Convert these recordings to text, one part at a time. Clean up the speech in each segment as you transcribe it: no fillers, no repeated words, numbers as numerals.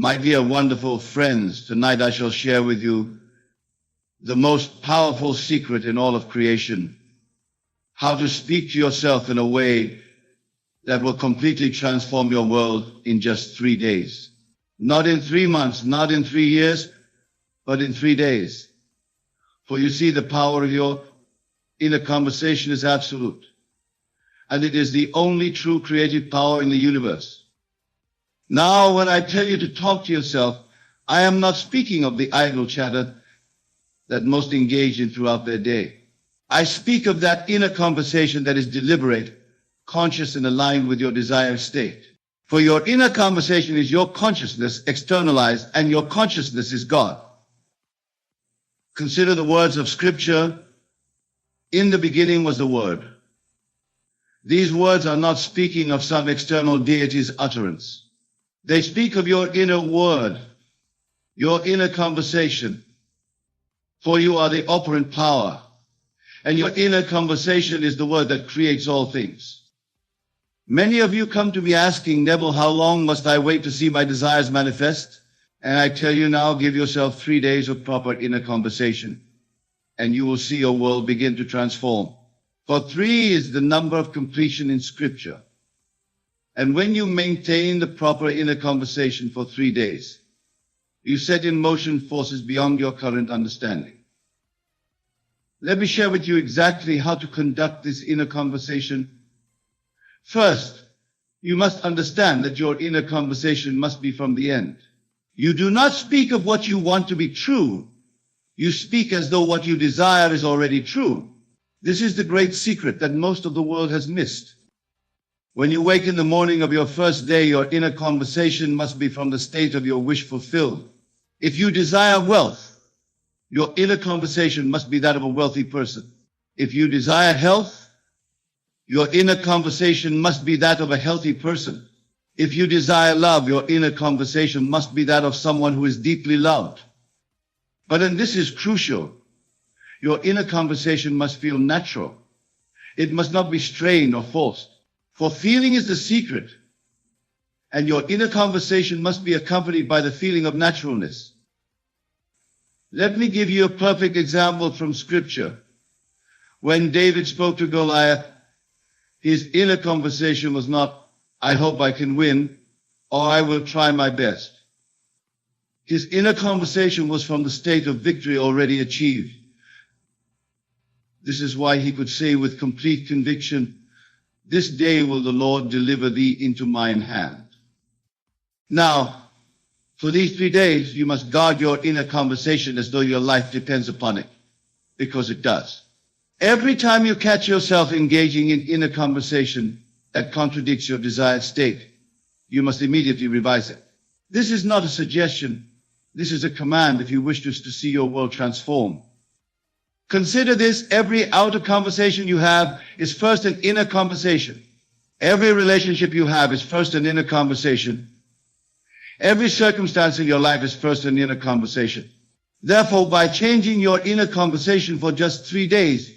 My dear wonderful friends, tonight I shall share with you the most powerful secret in all of creation, how to speak to yourself in a way that will completely transform your world in just 3 days. Not in 3 months, not in 3 years, but in 3 days. For you see, the power of your inner conversation is absolute, and it is the only true creative power in the universe. Now, when I tell you to talk to yourself, I am not speaking of the idle chatter that most engage in throughout their day. I speak of that inner conversation that is deliberate, conscious, and aligned with your desired state. For your inner conversation is your consciousness externalized, and your consciousness is God. Consider the words of Scripture. In the beginning was the Word. These words are not speaking of some external deity's utterance. They speak of your inner word, your inner conversation. For you are the operant power, and your inner conversation is the word that creates all things. Many of you come to me asking, Neville, how long must I wait to see my desires manifest? And I tell you now, give yourself 3 days of proper inner conversation, and you will see your world begin to transform. For 3 is the number of completion in Scripture. And when you maintain the proper inner conversation for 3 days, you set in motion forces beyond your current understanding. Let me share with you exactly how to conduct this inner conversation. First, you must understand that your inner conversation must be from the end. You do not speak of what you want to be true. You speak as though what you desire is already true. This is the great secret that most of the world has missed. When you wake in the morning of your first day, your inner conversation must be from the state of your wish fulfilled. If you desire wealth, your inner conversation must be that of a wealthy person. If you desire health, your inner conversation must be that of a healthy person. If you desire love, your inner conversation must be that of someone who is deeply loved. But, and this is crucial, your inner conversation must feel natural. It must not be strained or forced. For feeling is the secret, and your inner conversation must be accompanied by the feeling of naturalness. Let me give you a perfect example from Scripture. When David spoke to Goliath, his inner conversation was not, I hope I can win, or I will try my best. His inner conversation was from the state of victory already achieved. This is why he could say with complete conviction, this day will the Lord deliver thee into mine hand. Now, for these 3 days, you must guard your inner conversation as though your life depends upon it, because it does. Every time you catch yourself engaging in inner conversation that contradicts your desired state, you must immediately revise it. This is not a suggestion. This is a command if you wish to see your world transform. Consider this: every outer conversation you have is first an inner conversation. Every relationship you have is first an inner conversation. Every circumstance in your life is first an inner conversation. Therefore, by changing your inner conversation for just 3 days,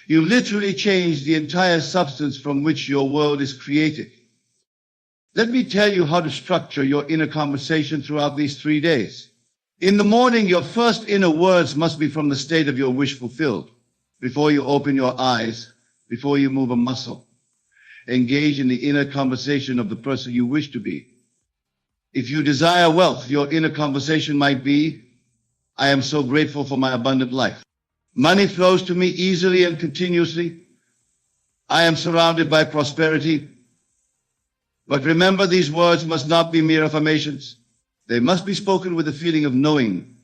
you literally change the entire substance from which your world is created. Let me tell you how to structure your inner conversation throughout these 3 days. In the morning, your first inner words must be from the state of your wish fulfilled. Before you open your eyes, before you move a muscle, engage in the inner conversation of the person you wish to be. If you desire wealth, your inner conversation might be, I am so grateful for my abundant life. Money flows to me easily and continuously. I am surrounded by prosperity. But remember, these words must not be mere affirmations. They must be spoken with the feeling of knowing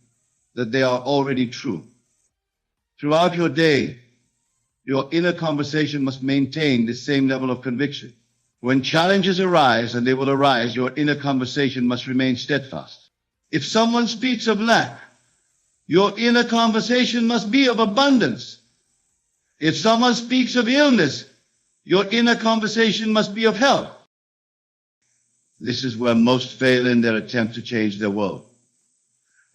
that they are already true. Throughout your day, your inner conversation must maintain the same level of conviction. When challenges arise, and they will arise, your inner conversation must remain steadfast. If someone speaks of lack, your inner conversation must be of abundance. If someone speaks of illness, your inner conversation must be of health. This is where most fail in their attempt to change their world.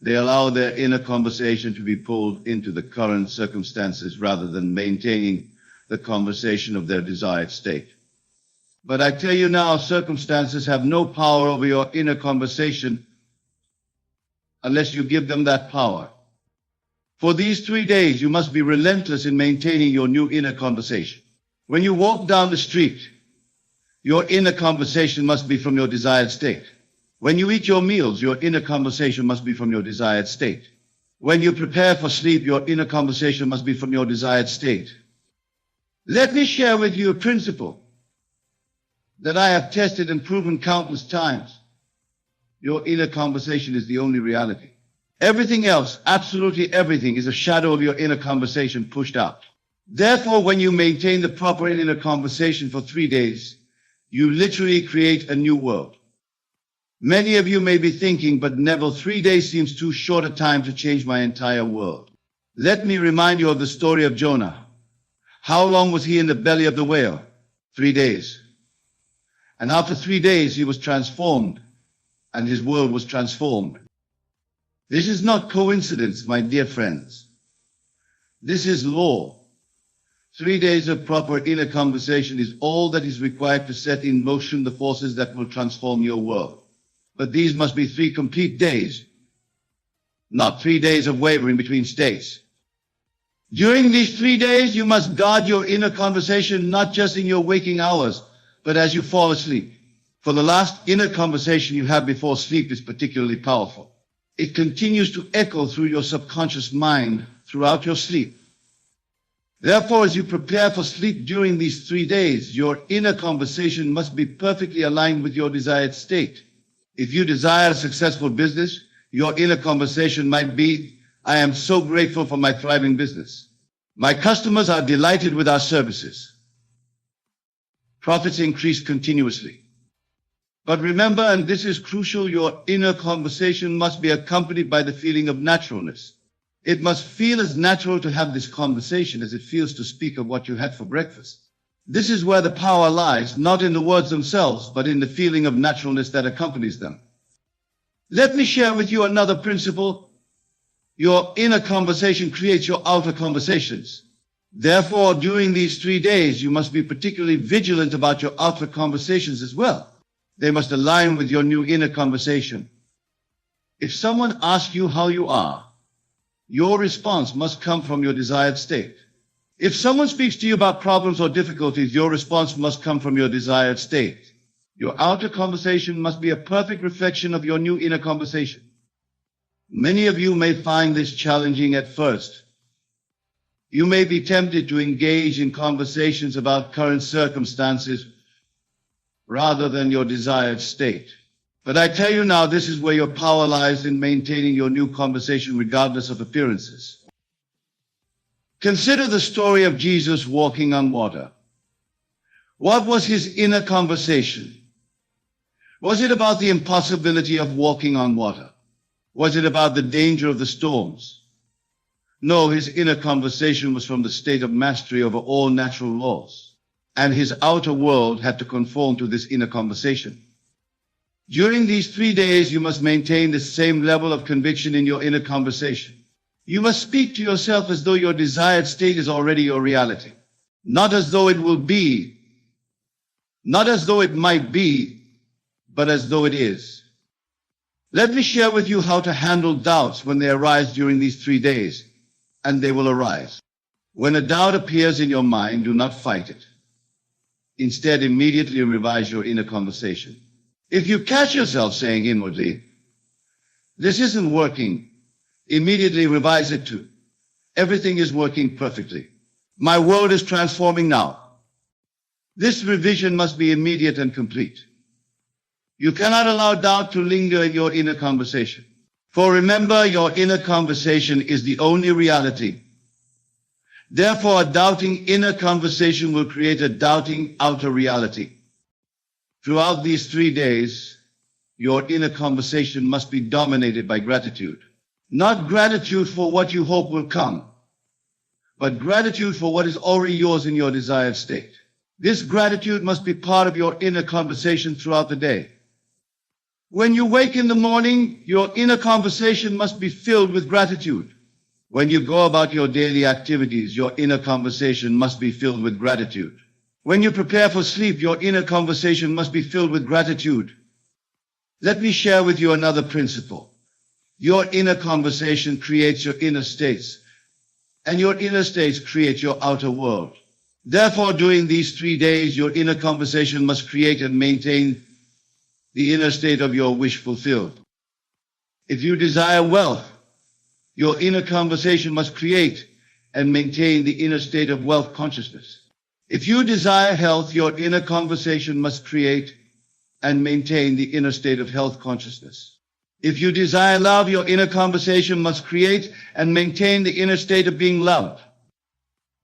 They allow their inner conversation to be pulled into the current circumstances rather than maintaining the conversation of their desired state. But I tell you now, circumstances have no power over your inner conversation unless you give them that power. For these 3 days, you must be relentless in maintaining your new inner conversation. When you walk down the street, your inner conversation must be from your desired state. When you eat your meals, your inner conversation must be from your desired state. When you prepare for sleep, your inner conversation must be from your desired state. Let me share with you a principle that I have tested and proven countless times. Your inner conversation is the only reality. Everything else, absolutely everything, is a shadow of your inner conversation pushed out. Therefore, when you maintain the proper inner conversation for 3 days, you literally create a new world. Many of you may be thinking, but Neville, 3 days seems too short a time to change my entire world. Let me remind you of the story of Jonah. How long was he in the belly of the whale? 3 days. And after 3 days, he was transformed, and his world was transformed. This is not coincidence, my dear friends. This is law. 3 days of proper inner conversation is all that is required to set in motion the forces that will transform your world. But these must be 3 complete days, not 3 days of wavering between states. During these 3 days, you must guard your inner conversation, not just in your waking hours, but as you fall asleep. For the last inner conversation you have before sleep is particularly powerful. It continues to echo through your subconscious mind throughout your sleep. Therefore, as you prepare for sleep during these 3 days, your inner conversation must be perfectly aligned with your desired state. If you desire a successful business, your inner conversation might be, I am so grateful for my thriving business. My customers are delighted with our services. Profits increase continuously. But remember, and this is crucial, your inner conversation must be accompanied by the feeling of naturalness. It must feel as natural to have this conversation as it feels to speak of what you had for breakfast. This is where the power lies, not in the words themselves, but in the feeling of naturalness that accompanies them. Let me share with you another principle. Your inner conversation creates your outer conversations. Therefore, during these 3 days, you must be particularly vigilant about your outer conversations as well. They must align with your new inner conversation. If someone asks you how you are, your response must come from your desired state. If someone speaks to you about problems or difficulties, your response must come from your desired state. Your outer conversation must be a perfect reflection of your new inner conversation. Many of you may find this challenging at first. You may be tempted to engage in conversations about current circumstances rather than your desired state. But I tell you now, this is where your power lies in maintaining your new conversation regardless of appearances. Consider the story of Jesus walking on water. What was his inner conversation? Was it about the impossibility of walking on water? Was it about the danger of the storms? No, his inner conversation was from the state of mastery over all natural laws, and his outer world had to conform to this inner conversation. During these 3 days, you must maintain the same level of conviction in your inner conversation. You must speak to yourself as though your desired state is already your reality, not as though it will be, not as though it might be, but as though it is. Let me share with you how to handle doubts when they arise during these 3 days, and they will arise. When a doubt appears in your mind, do not fight it. Instead, immediately revise your inner conversation. If you catch yourself saying inwardly, this isn't working, immediately revise it to, everything is working perfectly. My world is transforming now. This revision must be immediate and complete. You cannot allow doubt to linger in your inner conversation. For remember, your inner conversation is the only reality. Therefore, a doubting inner conversation will create a doubting outer reality. Throughout these 3 days, your inner conversation must be dominated by gratitude. Not gratitude for what you hope will come, but gratitude for what is already yours in your desired state. This gratitude must be part of your inner conversation throughout the day. When you wake in the morning, your inner conversation must be filled with gratitude. When you go about your daily activities, your inner conversation must be filled with gratitude. When you prepare for sleep, your inner conversation must be filled with gratitude. Let me share with you another principle. Your inner conversation creates your inner states, and your inner states create your outer world. Therefore, during these 3 days, your inner conversation must create and maintain the inner state of your wish fulfilled. If you desire wealth, your inner conversation must create and maintain the inner state of wealth consciousness. If you desire health, your inner conversation must create and maintain the inner state of health consciousness. If you desire love, your inner conversation must create and maintain the inner state of being loved.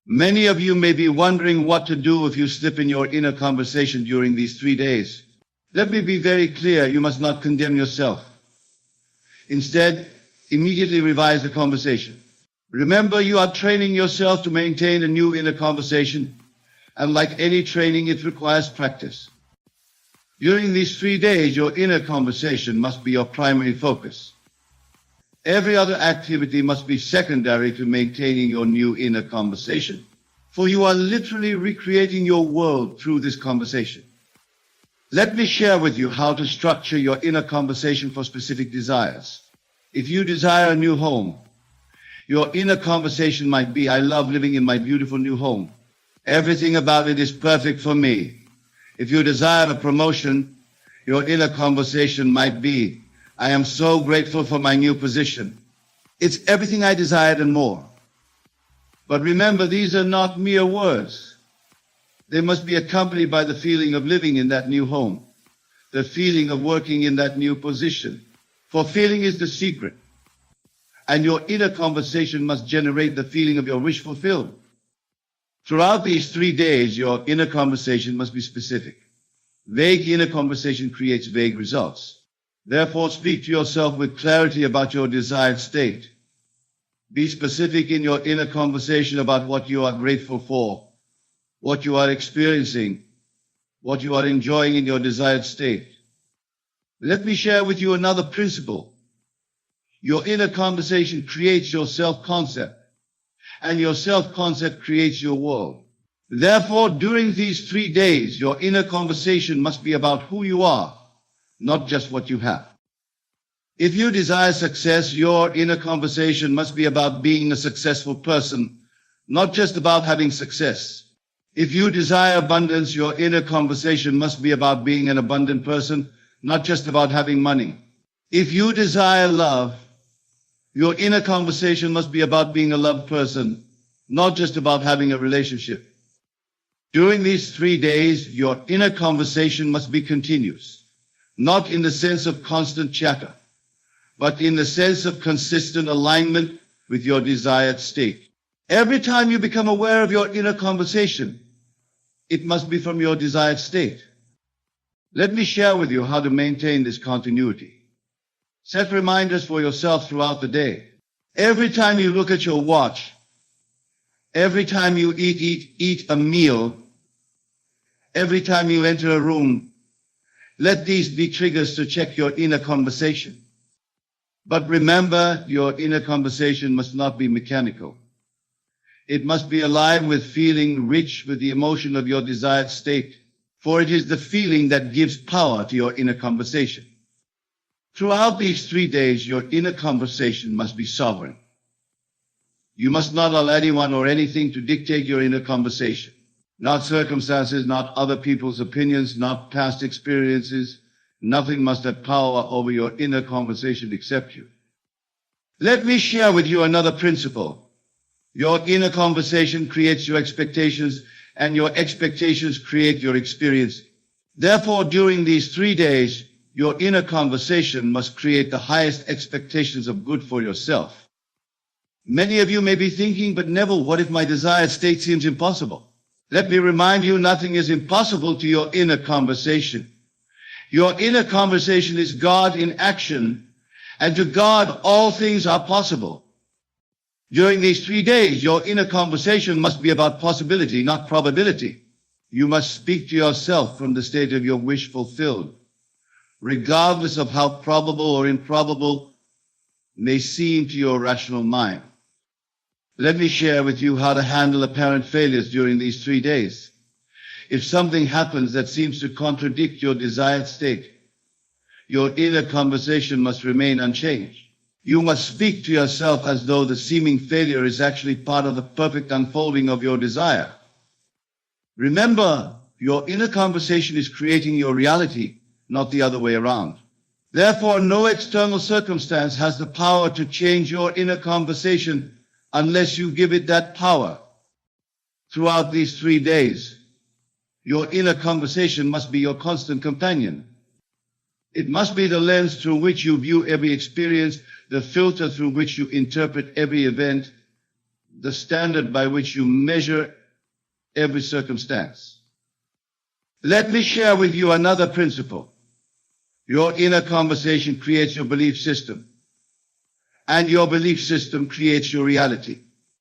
Many of you may be wondering what to do if you slip in your inner conversation during these 3 days. Let me be very clear, you must not condemn yourself. Instead, immediately revise the conversation. Remember, you are training yourself to maintain a new inner conversation, and like any training, it requires practice. During these 3 days, your inner conversation must be your primary focus. Every other activity must be secondary to maintaining your new inner conversation, for you are literally recreating your world through this conversation. Let me share with you how to structure your inner conversation for specific desires. If you desire a new home, your inner conversation might be, I love living in my beautiful new home. Everything about it is perfect for me. If you desire a promotion, your inner conversation might be, I am so grateful for my new position. It's everything I desired and more. But remember, these are not mere words. They must be accompanied by the feeling of living in that new home, the feeling of working in that new position. For feeling is the secret. And your inner conversation must generate the feeling of your wish fulfilled. Throughout these 3 days, your inner conversation must be specific. Vague inner conversation creates vague results. Therefore, speak to yourself with clarity about your desired state. Be specific in your inner conversation about what you are grateful for, what you are experiencing, what you are enjoying in your desired state. Let me share with you another principle. Your inner conversation creates your self-concept, and your self-concept creates your world. Therefore, during these 3 days, your inner conversation must be about who you are, not just what you have. If you desire success, your inner conversation must be about being a successful person, not just about having success. If you desire abundance, your inner conversation must be about being an abundant person, not just about having money. If you desire love, your inner conversation must be about being a loved person, not just about having a relationship. During these 3 days, your inner conversation must be continuous, not in the sense of constant chatter, but in the sense of consistent alignment with your desired state. Every time you become aware of your inner conversation, it must be from your desired state. Let me share with you how to maintain this continuity. Set reminders for yourself throughout the day. Every time you look at your watch, every time you eat a meal, every time you enter a room, let these be triggers to check your inner conversation. But remember, your inner conversation must not be mechanical. It must be alive with feeling, rich with the emotion of your desired state, for it is the feeling that gives power to your inner conversation. Throughout these 3 days, your inner conversation must be sovereign. You must not allow anyone or anything to dictate your inner conversation. Not circumstances, not other people's opinions, not past experiences. Nothing must have power over your inner conversation except you. Let me share with you another principle. Your inner conversation creates your expectations, and your expectations create your experience. Therefore, during these 3 days, your inner conversation must create the highest expectations of good for yourself. Many of you may be thinking, but Neville, what if my desired state seems impossible? Let me remind you, nothing is impossible to your inner conversation. Your inner conversation is God in action, and to God all things are possible. During these 3 days, your inner conversation must be about possibility, not probability. You must speak to yourself from the state of your wish fulfilled, regardless of how probable or improbable may seem to your rational mind. Let me share with you how to handle apparent failures during these 3 days. If something happens that seems to contradict your desired state, your inner conversation must remain unchanged. You must speak to yourself as though the seeming failure is actually part of the perfect unfolding of your desire. Remember, your inner conversation is creating your reality, not the other way around. Therefore, no external circumstance has the power to change your inner conversation unless you give it that power. Throughout these 3 days, your inner conversation must be your constant companion. It must be the lens through which you view every experience, the filter through which you interpret every event, the standard by which you measure every circumstance. Let me share with you another principle. Your inner conversation creates your belief system, and your belief system creates your reality.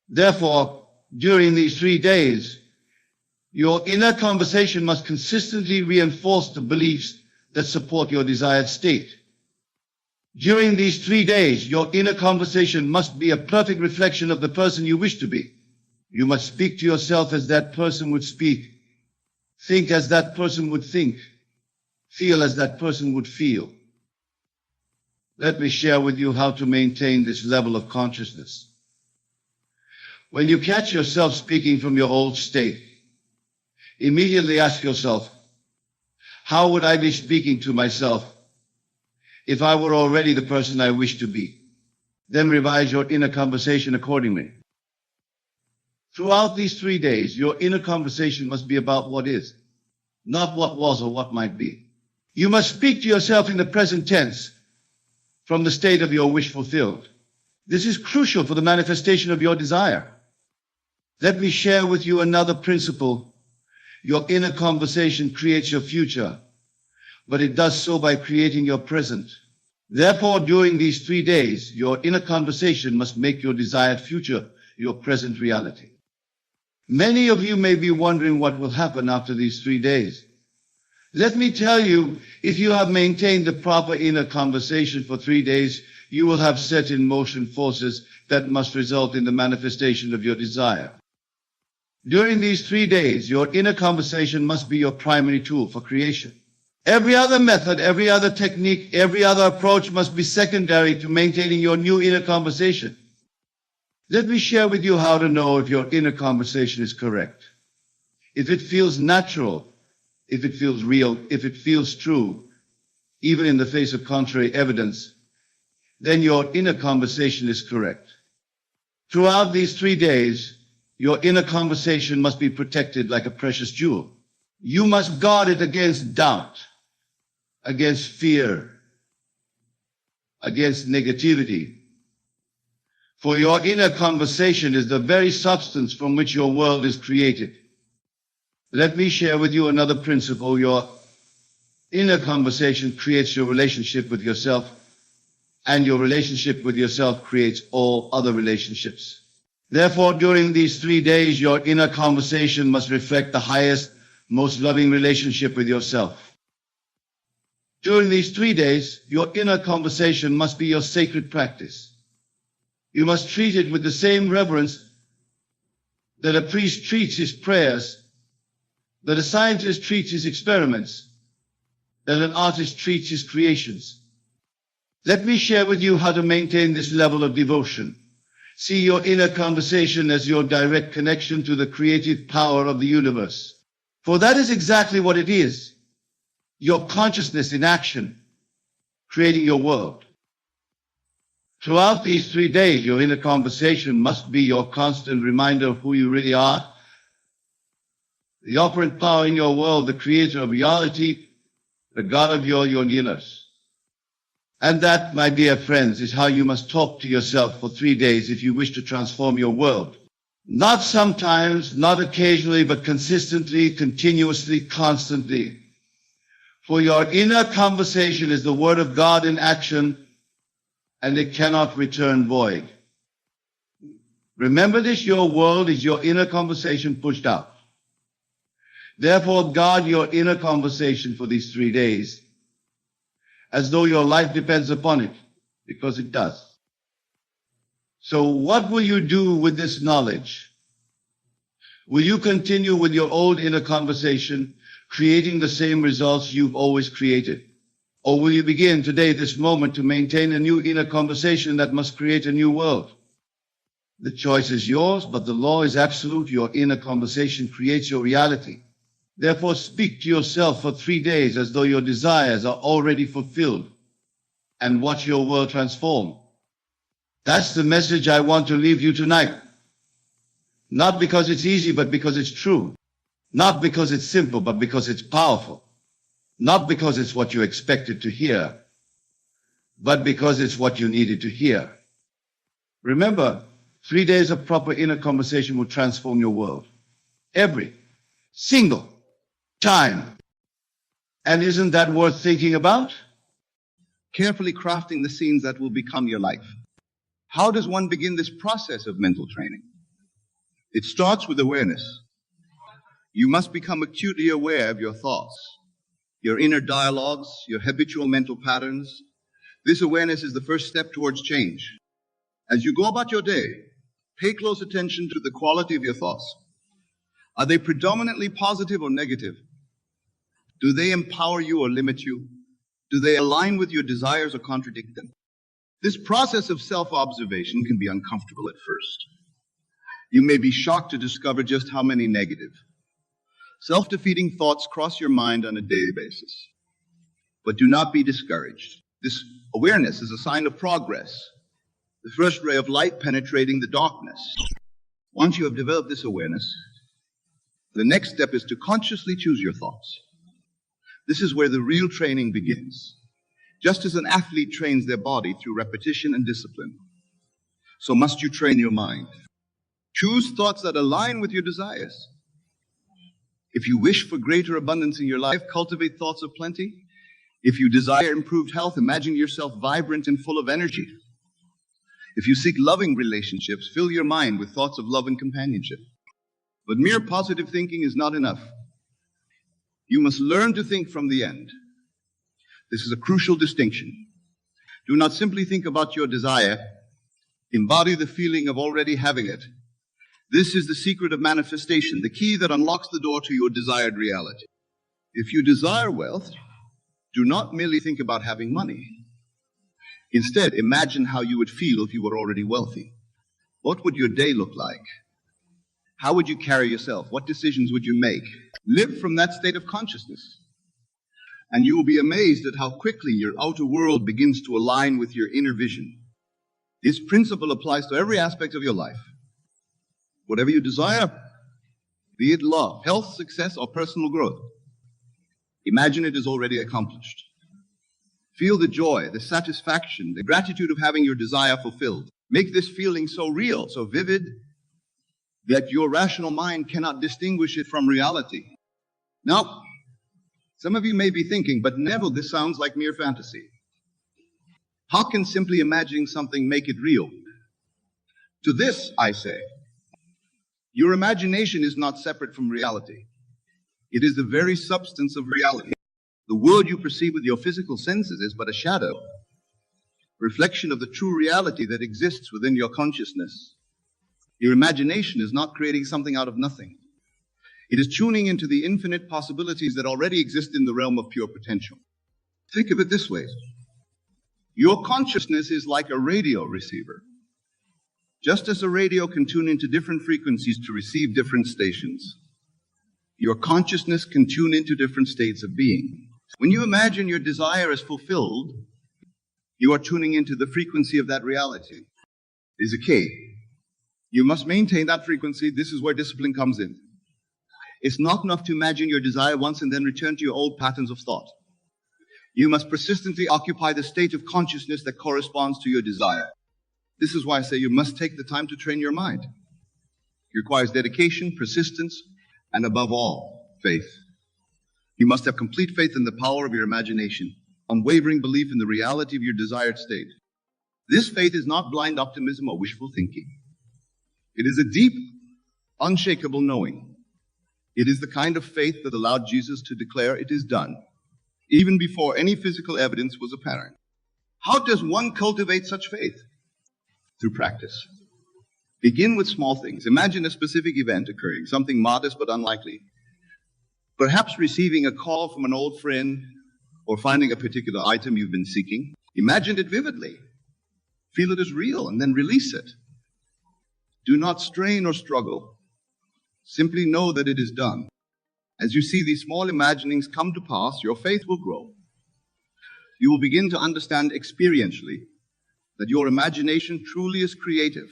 Therefore, during these 3 days, your inner conversation must consistently reinforce the beliefs that support your desired state. During these 3 days, your inner conversation must be a perfect reflection of the person you wish to be. You must speak to yourself as that person would speak, think as that person would think, feel as that person would feel. Let me share with you how to maintain this level of consciousness. When you catch yourself speaking from your old state, immediately ask yourself, how would I be speaking to myself if I were already the person I wish to be? Then revise your inner conversation accordingly. Throughout these 3 days, your inner conversation must be about what is, not what was or what might be. You must speak to yourself in the present tense from the state of your wish fulfilled. This is crucial for the manifestation of your desire. Let me share with you another principle. Your inner conversation creates your future, but it does so by creating your present. Therefore, during these 3 days, your inner conversation must make your desired future your present reality. Many of you may be wondering what will happen after these 3 days. Let me tell you, if you have maintained the proper inner conversation for 3 days, you will have set in motion forces that must result in the manifestation of your desire. During these 3 days, your inner conversation must be your primary tool for creation. Every other method, every other technique, every other approach must be secondary to maintaining your new inner conversation. Let me share with you how to know if your inner conversation is correct. If it feels natural, if it feels real, if it feels true, even in the face of contrary evidence, then your inner conversation is correct. Throughout these 3 days, your inner conversation must be protected like a precious jewel. You must guard it against doubt, against fear, against negativity. For your inner conversation is the very substance from which your world is created. Let me share with you another principle. Your inner conversation creates your relationship with yourself, and your relationship with yourself creates all other relationships. Therefore, during these 3 days, your inner conversation must reflect the highest, most loving relationship with yourself. During these 3 days, your inner conversation must be your sacred practice. You must treat it with the same reverence that a priest treats his prayers, that a scientist treats his experiments, that an artist treats his creations. Let me share with you how to maintain this level of devotion. See your inner conversation as your direct connection to the creative power of the universe. For that is exactly what it is. Your consciousness in action, creating your world. Throughout these 3 days, your inner conversation must be your constant reminder of who you really are, the operant power in your world, the creator of reality, the God of your universe. And that, my dear friends, is how you must talk to yourself for 3 days if you wish to transform your world. Not sometimes, not occasionally, but consistently, continuously, constantly. For your inner conversation is the word of God in action, and it cannot return void. Remember this, your world is your inner conversation pushed out. Therefore, guard your inner conversation for these 3 days, as though your life depends upon it, because it does. So what will you do with this knowledge? Will you continue with your old inner conversation, creating the same results you've always created? Or will you begin today, this moment, to maintain a new inner conversation that must create a new world? The choice is yours, but the law is absolute. Your inner conversation creates your reality. Therefore, speak to yourself for 3 days as though your desires are already fulfilled, and watch your world transform. That's the message I want to leave you tonight. Not because it's easy, but because it's true. Not because it's simple, but because it's powerful. Not because it's what you expected to hear, but because it's what you needed to hear. Remember, 3 days of proper inner conversation will transform your world. Every single time. And isn't that worth thinking about? Carefully crafting the scenes that will become your life. How does one begin this process of mental training? It starts with awareness. You must become acutely aware of your thoughts, your inner dialogues, your habitual mental patterns. This awareness is the first step towards change. As you go about your day, pay close attention to the quality of your thoughts. Are they predominantly positive or negative? Do they empower you or limit you? Do they align with your desires or contradict them? This process of self-observation can be uncomfortable at first. You may be shocked to discover just how many negative, self-defeating thoughts cross your mind on a daily basis. But do not be discouraged. This awareness is a sign of progress, the first ray of light penetrating the darkness. Once you have developed this awareness, the next step is to consciously choose your thoughts. This is where the real training begins. Just as an athlete trains their body through repetition and discipline, so must you train your mind. Choose thoughts that align with your desires. If you wish for greater abundance in your life, cultivate thoughts of plenty. If you desire improved health, imagine yourself vibrant and full of energy. If you seek loving relationships, fill your mind with thoughts of love and companionship. But mere positive thinking is not enough. You must learn to think from the end. This is a crucial distinction. Do not simply think about your desire. Embody the feeling of already having it. This is the secret of manifestation, the key that unlocks the door to your desired reality. If you desire wealth, do not merely think about having money. Instead, imagine how you would feel if you were already wealthy. What would your day look like? How would you carry yourself? What decisions would you make? Live from that state of consciousness. And you will be amazed at how quickly your outer world begins to align with your inner vision. This principle applies to every aspect of your life. Whatever you desire, be it love, health, success, or personal growth, imagine it is already accomplished. Feel the joy, the satisfaction, the gratitude of having your desire fulfilled. Make this feeling so real, so vivid, that your rational mind cannot distinguish it from reality. Now, some of you may be thinking, but Neville, this sounds like mere fantasy. How can simply imagining something make it real? To this, I say, your imagination is not separate from reality. It is the very substance of reality. The world you perceive with your physical senses is but a shadow, reflection of the true reality that exists within your consciousness. Your imagination is not creating something out of nothing. It is tuning into the infinite possibilities that already exist in the realm of pure potential. Think of it this way. Your consciousness is like a radio receiver. Just as a radio can tune into different frequencies to receive different stations, your consciousness can tune into different states of being. When you imagine your desire is fulfilled, you are tuning into the frequency of that reality. It is a key. You must maintain that frequency. This is where discipline comes in. It's not enough to imagine your desire once and then return to your old patterns of thought. You must persistently occupy the state of consciousness that corresponds to your desire. This is why I say you must take the time to train your mind. It requires dedication, persistence, and above all, faith. You must have complete faith in the power of your imagination, unwavering belief in the reality of your desired state. This faith is not blind optimism or wishful thinking. It is a deep, unshakable knowing. It is the kind of faith that allowed Jesus to declare it is done, even before any physical evidence was apparent. How does one cultivate such faith? Through practice. Begin with small things. Imagine a specific event occurring, something modest but unlikely. Perhaps receiving a call from an old friend or finding a particular item you've been seeking, imagine it vividly. Feel it as real and then release it. Do not strain or struggle. Simply know that it is done. As you see these small imaginings come to pass, your faith will grow. You will begin to understand experientially that your imagination truly is creative.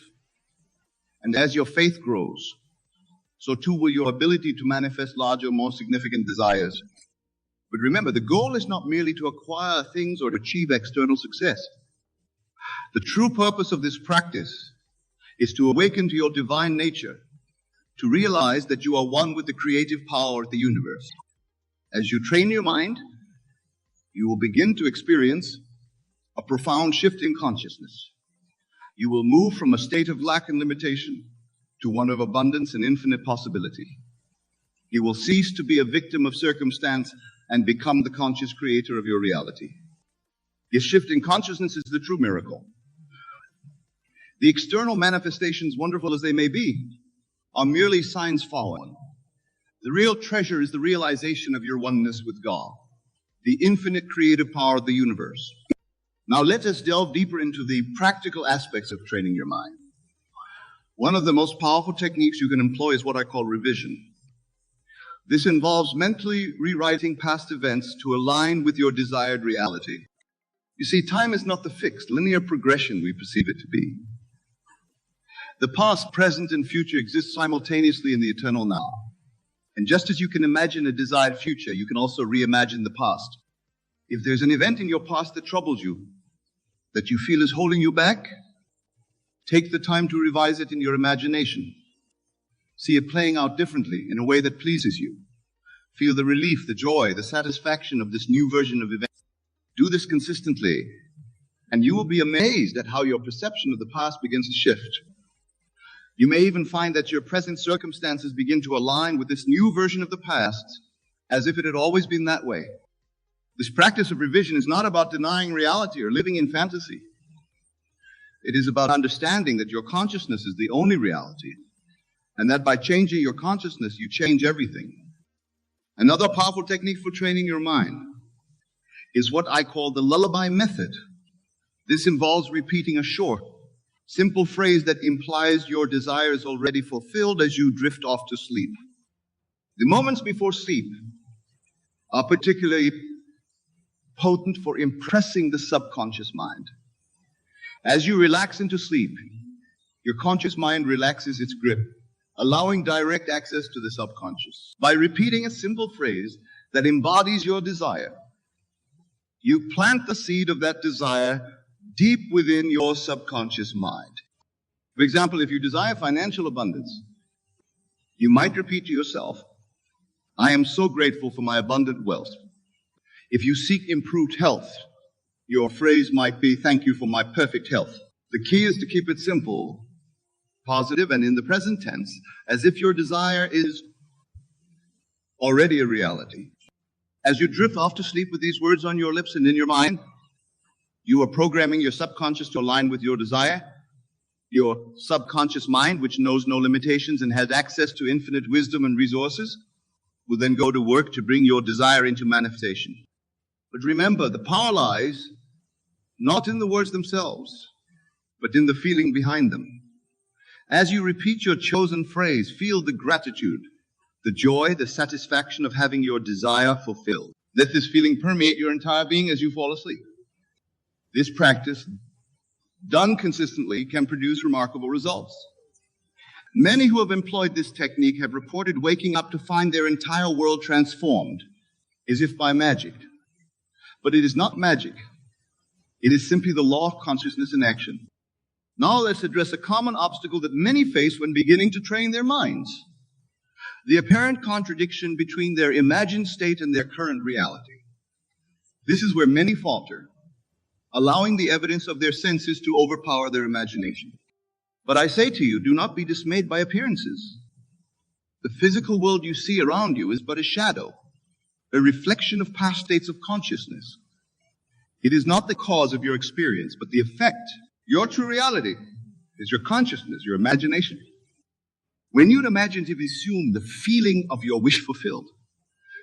And as your faith grows, so too will your ability to manifest larger, more significant desires. But remember, the goal is not merely to acquire things or to achieve external success. The true purpose of this practice is to awaken to your divine nature, to realize that you are one with the creative power of the universe. As you train your mind, you will begin to experience a profound shift in consciousness. You will move from a state of lack and limitation to one of abundance and infinite possibility. You will cease to be a victim of circumstance and become the conscious creator of your reality. This shift in consciousness is the true miracle. The external manifestations, wonderful as they may be, are merely signs following. The real treasure is the realization of your oneness with God, the infinite creative power of the universe. Now let us delve deeper into the practical aspects of training your mind. One of the most powerful techniques you can employ is what I call revision. This involves mentally rewriting past events to align with your desired reality. You see, time is not the fixed, linear progression we perceive it to be. The past, present, and future exist simultaneously in the eternal now. And just as you can imagine a desired future, you can also reimagine the past. If there's an event in your past that troubles you, that you feel is holding you back, take the time to revise it in your imagination. See it playing out differently in a way that pleases you. Feel the relief, the joy, the satisfaction of this new version of events. Do this consistently, and you will be amazed at how your perception of the past begins to shift. You may even find that your present circumstances begin to align with this new version of the past, as if it had always been that way. This practice of revision is not about denying reality or living in fantasy. It is about understanding that your consciousness is the only reality, and that by changing your consciousness, you change everything. Another powerful technique for training your mind is what I call the lullaby method. This involves repeating a short, simple phrase that implies your desire is already fulfilled as you drift off to sleep. The moments before sleep are particularly potent for impressing the subconscious mind. As you relax into sleep, your conscious mind relaxes its grip, allowing direct access to the subconscious. By repeating a simple phrase that embodies your desire, you plant the seed of that desire deep within your subconscious mind. For example, if you desire financial abundance, you might repeat to yourself, I am so grateful for my abundant wealth. If you seek improved health, your phrase might be, thank you for my perfect health. The key is to keep it simple, positive, and in the present tense, as if your desire is already a reality. As you drift off to sleep with these words on your lips and in your mind, you are programming your subconscious to align with your desire. Your subconscious mind, which knows no limitations and has access to infinite wisdom and resources, will then go to work to bring your desire into manifestation. But remember, the power lies not in the words themselves, but in the feeling behind them. As you repeat your chosen phrase, feel the gratitude, the joy, the satisfaction of having your desire fulfilled. Let this feeling permeate your entire being as you fall asleep. This practice, done consistently, can produce remarkable results. Many who have employed this technique have reported waking up to find their entire world transformed, as if by magic. But it is not magic. It is simply the law of consciousness in action. Now let's address a common obstacle that many face when beginning to train their minds: the apparent contradiction between their imagined state and their current reality. This is where many falter, allowing the evidence of their senses to overpower their imagination. But I say to you, do not be dismayed by appearances. The physical world you see around you is but a shadow, a reflection of past states of consciousness. It is not the cause of your experience, but the effect. Your true reality is your consciousness, your imagination. When you imaginatively assume the feeling of your wish fulfilled,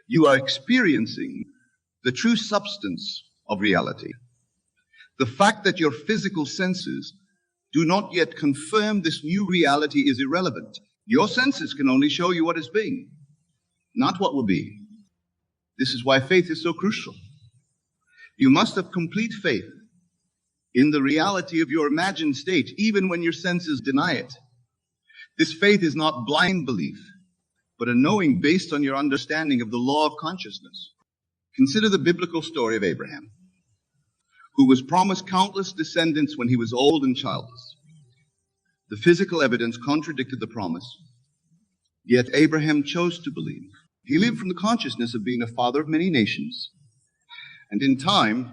you are experiencing the true substance of reality. The fact that your physical senses do not yet confirm this new reality is irrelevant. Your senses can only show you what is being, not what will be. This is why faith is so crucial. You must have complete faith in the reality of your imagined state, even when your senses deny it. This faith is not blind belief, but a knowing based on your understanding of the law of consciousness. Consider the biblical story of Abraham, who was promised countless descendants when he was old and childless. The physical evidence contradicted the promise, yet Abraham chose to believe. He lived from the consciousness of being a father of many nations, and in time,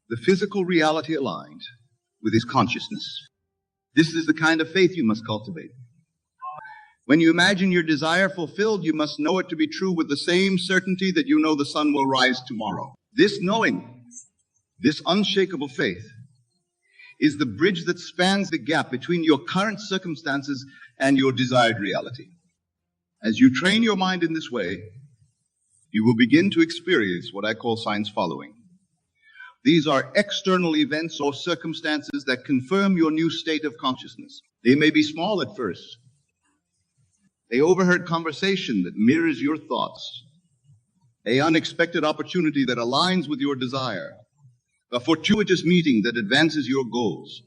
the physical reality aligned with his consciousness. This is the kind of faith you must cultivate. When you imagine your desire fulfilled, you must know it to be true with the same certainty that you know the sun will rise tomorrow. This knowing, this unshakable faith, is the bridge that spans the gap between your current circumstances and your desired reality. As you train your mind in this way, you will begin to experience what I call signs following. These are external events or circumstances that confirm your new state of consciousness. They may be small at first. A overheard conversation that mirrors your thoughts, an unexpected opportunity that aligns with your desire, a fortuitous meeting that advances your goals.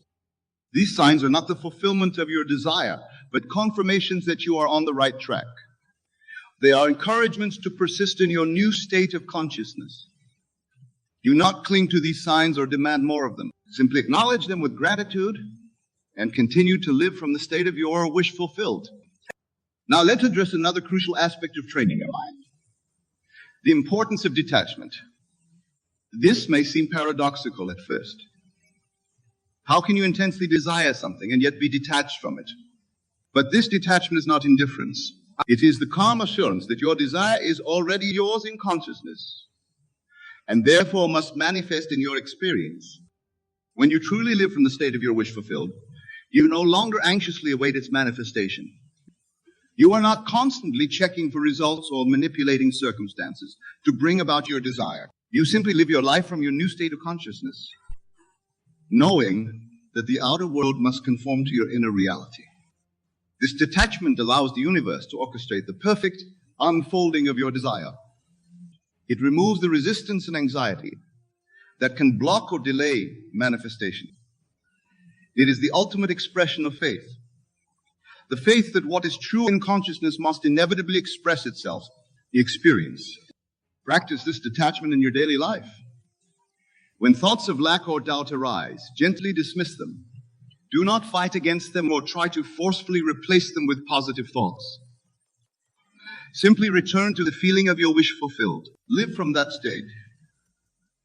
These signs are not the fulfillment of your desire, but confirmations that you are on the right track. They are encouragements to persist in your new state of consciousness. Do not cling to these signs or demand more of them. Simply acknowledge them with gratitude and continue to live from the state of your wish fulfilled. Now let's address another crucial aspect of training your mind: the importance of detachment. This may seem paradoxical at first. How can you intensely desire something and yet be detached from it? But this detachment is not indifference. It is the calm assurance that your desire is already yours in consciousness, and therefore must manifest in your experience. When you truly live from the state of your wish fulfilled, you no longer anxiously await its manifestation. You are not constantly checking for results or manipulating circumstances to bring about your desire. You simply live your life from your new state of consciousness, knowing that the outer world must conform to your inner reality. This detachment allows the universe to orchestrate the perfect unfolding of your desire. It removes the resistance and anxiety that can block or delay manifestation. It is the ultimate expression of faith. The faith that what is true in consciousness must inevitably express itself, the experience. Practice this detachment in your daily life. When thoughts of lack or doubt arise, gently dismiss them. Do not fight against them or try to forcefully replace them with positive thoughts. Simply return to the feeling of your wish fulfilled. Live from that state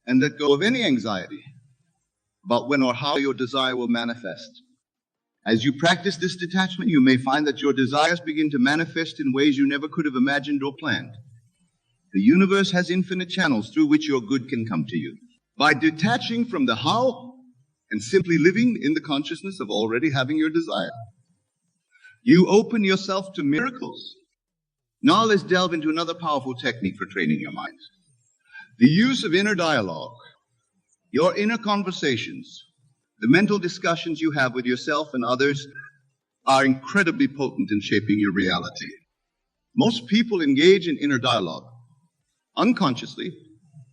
and let go of any anxiety about when or how your desire will manifest. As you practice this detachment, you may find that your desires begin to manifest in ways you never could have imagined or planned. The universe has infinite channels through which your good can come to you. By detaching from the how and simply living in the consciousness of already having your desire, you open yourself to miracles. Now let's delve into another powerful technique for training your mind: the use of inner dialogue. Your inner conversations, the mental discussions you have with yourself and others, are incredibly potent in shaping your reality. Most people engage in inner dialogue unconsciously,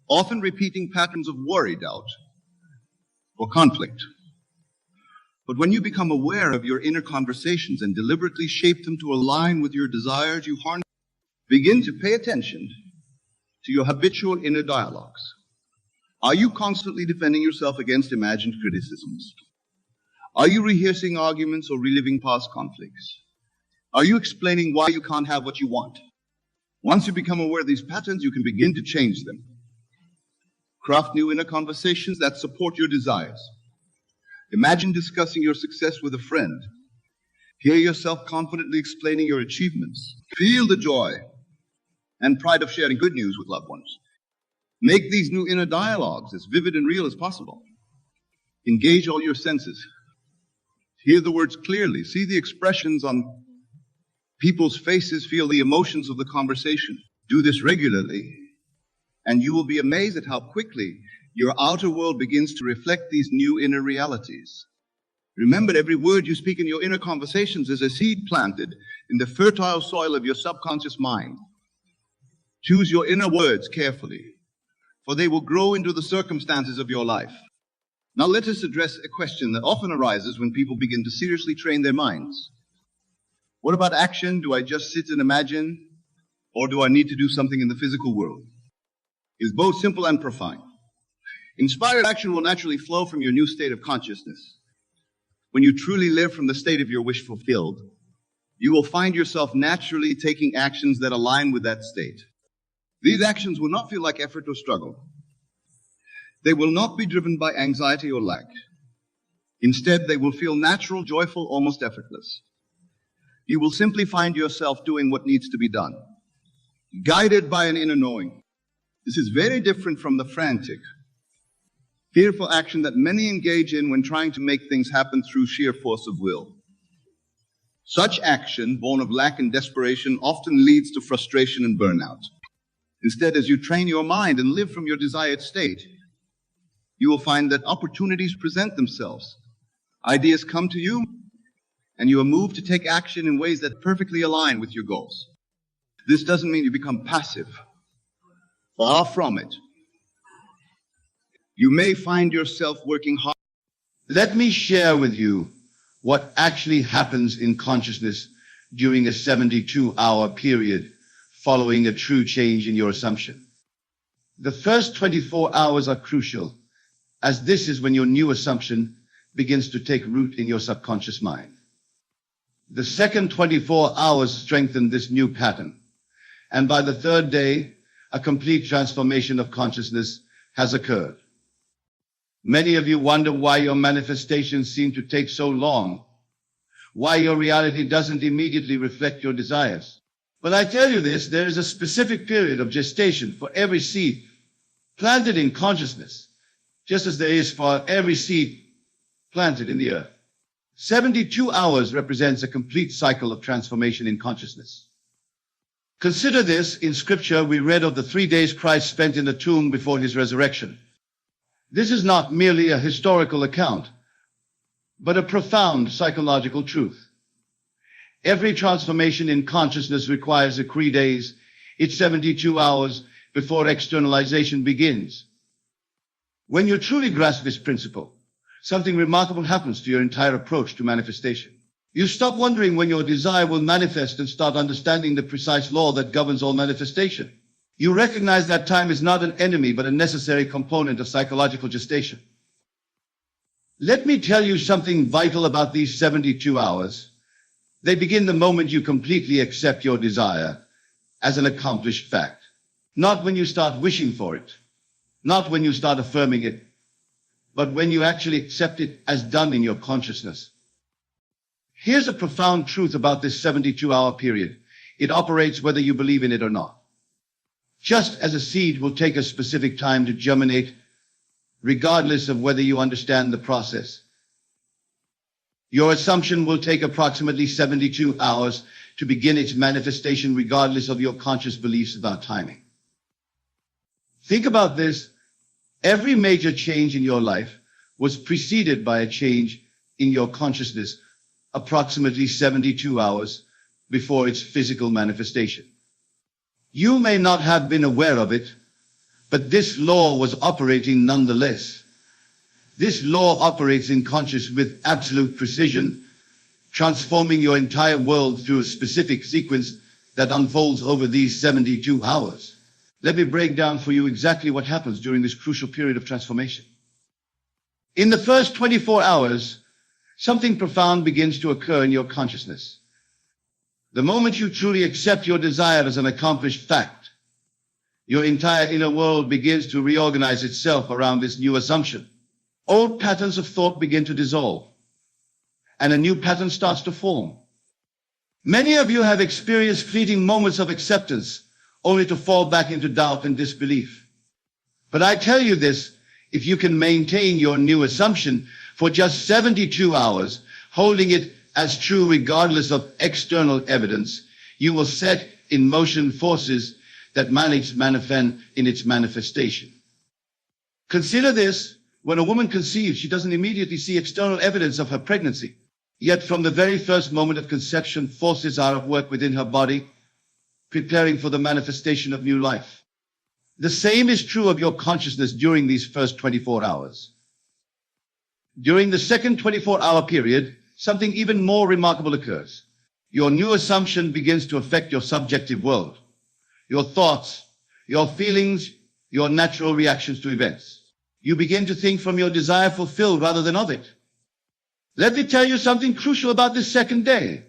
often repeating patterns of worry, doubt, or conflict. But when you become aware of your inner conversations and deliberately shape them to align with your desires, you begin to pay attention to your habitual inner dialogues. Are you constantly defending yourself against imagined criticisms? Are you rehearsing arguments or reliving past conflicts? Are you explaining why you can't have what you want? Once you become aware of these patterns, you can begin to change them. Craft new inner conversations that support your desires. Imagine discussing your success with a friend. Hear yourself confidently explaining your achievements. Feel the joy and pride of sharing good news with loved ones. Make these new inner dialogues as vivid and real as possible. Engage all your senses. Hear the words clearly. See the expressions on people's faces. Feel the emotions of the conversation. Do this regularly, And you will be amazed at how quickly your outer world begins to reflect these new inner realities. Remember, every word you speak in your inner conversations is a seed planted in the fertile soil of your subconscious mind. Choose your inner words carefully, for they will grow into the circumstances of your life. Now let us address a question that often arises when people begin to seriously train their minds. What about action? Do I just sit and imagine, or do I need to do something in the physical world? It is both simple and profound. Inspired action will naturally flow from your new state of consciousness. When you truly live from the state of your wish fulfilled, you will find yourself naturally taking actions that align with that state. These actions will not feel like effort or struggle. They will not be driven by anxiety or lack. Instead, they will feel natural, joyful, almost effortless. You will simply find yourself doing what needs to be done, guided by an inner knowing. This is very different from the frantic, fearful action that many engage in when trying to make things happen through sheer force of will. Such action, born of lack and desperation, often leads to frustration and burnout. Instead, as you train your mind and live from your desired state, you will find that opportunities present themselves. Ideas come to you, and you are moved to take action in ways that perfectly align with your goals. This doesn't mean you become passive. Far from it. You may find yourself working hard. Let me share with you what actually happens in consciousness during a 72-hour period following a true change in your assumption. The first 24 hours are crucial, as this is when your new assumption begins to take root in your subconscious mind. The second 24 hours strengthen this new pattern, and by the third day, a complete transformation of consciousness has occurred. Many of you wonder why your manifestations seem to take so long, why your reality doesn't immediately reflect your desires. But I tell you this, there is a specific period of gestation for every seed planted in consciousness, just as there is for every seed planted in the earth. 72 hours represents a complete cycle of transformation in consciousness. Consider this. In Scripture, we read of the 3 days Christ spent in the tomb before his resurrection. This is not merely a historical account, but a profound psychological truth. Every transformation in consciousness requires a 3 days. It's 72 hours before externalization begins. When you truly grasp this principle, something remarkable happens to your entire approach to manifestation. You stop wondering when your desire will manifest and start understanding the precise law that governs all manifestation. You recognize that time is not an enemy, but a necessary component of psychological gestation. Let me tell you something vital about these 72 hours. They begin the moment you completely accept your desire as an accomplished fact. Not when you start wishing for it, not when you start affirming it, but when you actually accept it as done in your consciousness. Here's a profound truth about this 72-hour period. It operates whether you believe in it or not. Just as a seed will take a specific time to germinate, regardless of whether you understand the process, your assumption will take approximately 72 hours to begin its manifestation, regardless of your conscious beliefs about timing. Think about this. Every major change in your life was preceded by a change in your consciousness approximately 72 hours before its physical manifestation. You may not have been aware of it, but this law was operating nonetheless. This law operates in conscious with absolute precision, transforming your entire world through a specific sequence that unfolds over these 72 hours. Let me break down for you exactly what happens during this crucial period of transformation. In the first 24 hours, something profound begins to occur in your consciousness. The moment you truly accept your desire as an accomplished fact, your entire inner world begins to reorganize itself around this new assumption. Old patterns of thought begin to dissolve, and a new pattern starts to form. Many of you have experienced fleeting moments of acceptance, only to fall back into doubt and disbelief. But I tell you this, if you can maintain your new assumption for just 72 hours, holding it as true regardless of external evidence, you will set in motion forces that manifest in its manifestation. Consider this: when a woman conceives, she doesn't immediately see external evidence of her pregnancy. Yet from the very first moment of conception, forces are at work within her body, preparing for the manifestation of new life. The same is true of your consciousness during these first 24 hours. During the second 24-hour period, something even more remarkable occurs. Your new assumption begins to affect your subjective world, your thoughts, your feelings, your natural reactions to events. You begin to think from your desire fulfilled rather than of it. Let me tell you something crucial about this second day.